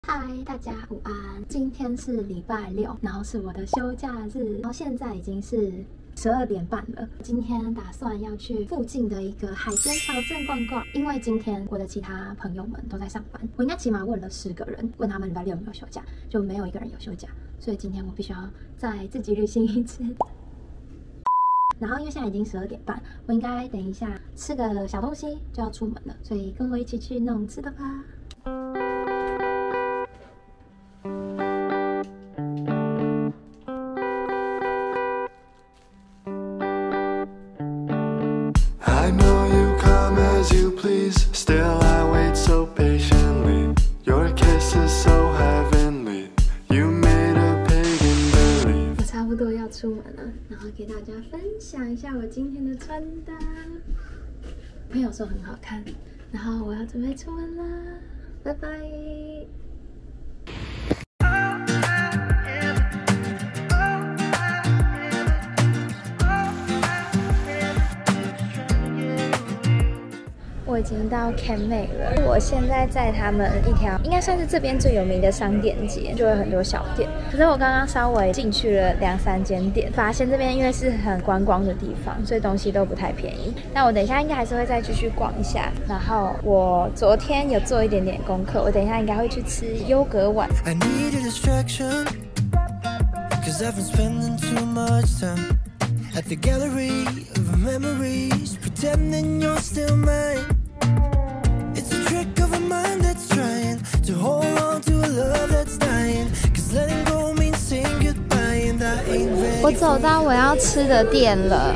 嗨，大家午安！今天是礼拜六，然后是我的休假日，然后现在已经是12点半了。今天打算要去附近的一个海鲜小镇逛逛，因为今天我的其他朋友们都在上班，我应该起码问了10个人，问他们礼拜六有没有休假，就没有一个人有休假，所以今天我必须要再自己旅行一次。然后因为现在已经12点半，我应该等一下吃个小东西就要出门了，所以跟我一起去弄吃的吧。I know you come as you please, still I wait so patiently. Your kiss is so heavenly, you made a pagan believe. 我差不多要出门了，然后给大家分享一下我今天的穿搭。朋友说很好看，然后我要准备出门啦，拜拜。我已经到 Camp May 了，我现在在他们一条应该算是这边最有名的商店街，就有很多小店。可是我刚刚稍微进去了2、3间店，发现这边因为是很观光的地方，所以东西都不太便宜。但我等一下应该还是会再继续逛一下。然后我昨天有做一点点功课，我等一下应该会去吃优格碗。I need a distraction, cause I've been spending too much time at the gallery of memories, pretending you're still mine. It's a trick of a mind that's trying to hold on to a love that's dying, cause letting go means saying goodbye, and I ain't ready. 我走到我要吃的店了，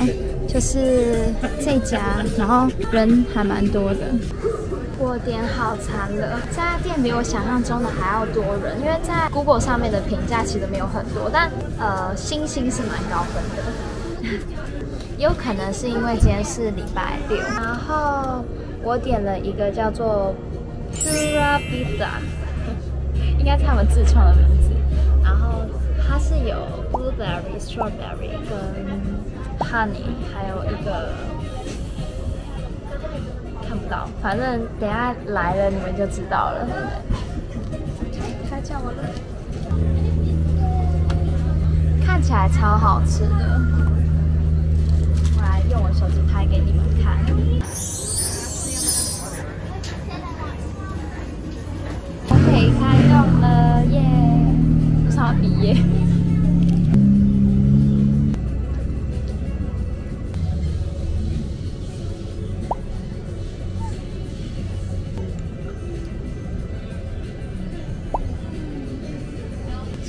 就是这家，然后人还蛮多的。我点好餐了，这家店比我想象中的还要多人，因为在 Google 上面的评价其实没有很多，但星星是蛮高分的。有可能是因为今天是礼拜六，然后我点了一个叫做 Pura Vida， 应该是他们自创的名字。然后它是有 blueberry、strawberry 跟 honey， 还有一个看不到，反正等一下来了你们就知道了。他叫我了，看起来超好吃的。我来用我手机拍给你们看。我可以开动了耶！为什么要比耶？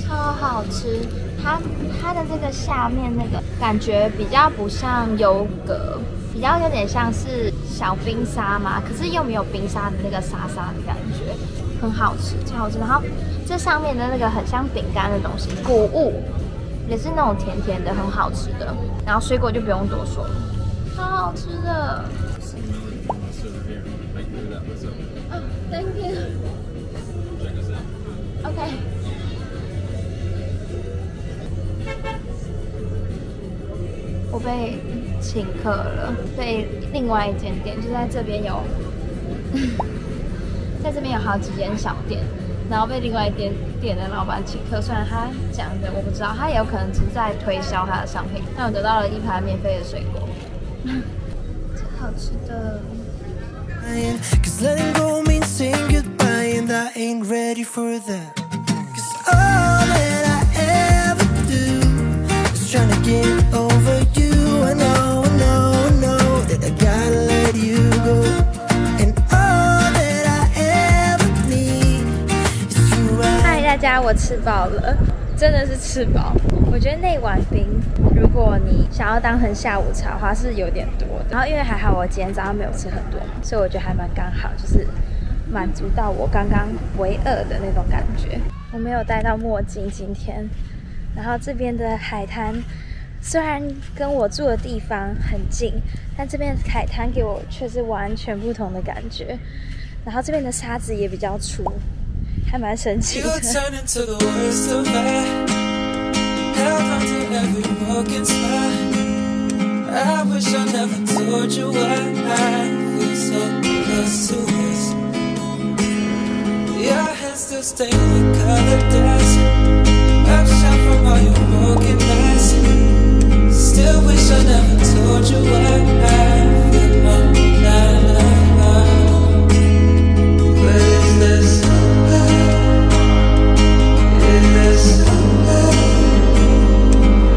超好吃，它的这个下面那个感觉比较不像优格，比较有点像是小冰沙嘛，可是又没有冰沙的那个沙沙的感觉，很好吃，超好吃。然后这上面的那个很像饼干的东西，谷物也是那种甜甜的，很好吃的。然后水果就不用多说了，超好吃的。Thank you. OK。我被请客了，被另外一间店，就在这边有，在这边有好几间小店，然后被另外一间店的老板请客。虽然他讲的我不知道，他也有可能只是在推销他的商品。但我得到了一盘免费的水果，超好吃的。Cause letting go means saying goodbye, and I ain't ready for that. Cause all that I ever do is trying to get over you. I know that I gotta let you go. And all that I ever need is you. 嗨，大家，我吃饱了，真的是吃饱。我觉得那碗冰，如果你想要当成下午茶的话，是有点多的。然后因为还好我今天早上没有吃很多嘛，所以我觉得还蛮刚好，就是满足到我刚刚为饿的那种感觉。我没有戴到墨镜今天，然后这边的海滩虽然跟我住的地方很近，但这边的海滩给我却是完全不同的感觉。然后这边的沙子也比较粗，还蛮神奇的。Held on to every broken spot. I wish I never told you why I feel so close to us. Your hands still stained with colored dust. I'm shot from all your broken eyes. Still wish I never told you what I feel now. But is this love? Is this love?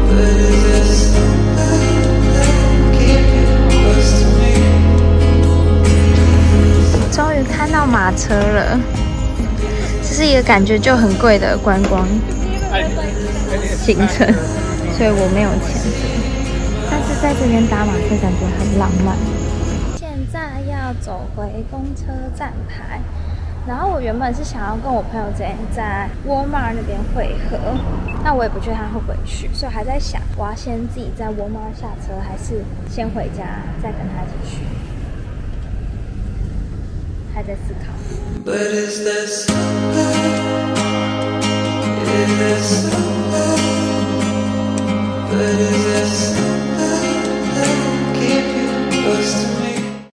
But is this love? Keep you close to me. 终于看到马车了，这是一个感觉就很贵的观光行程，所以我没有钱。但是在这边搭马车感觉很浪漫。现在要走回公车站牌，然后我原本是想要跟我朋友之前在沃尔玛那边会合，那我也不确定他会不会去，所以还在想我要先自己在沃尔玛下车，还是先回家再跟他一起去。还在思考。But is this love? Is this love? But is this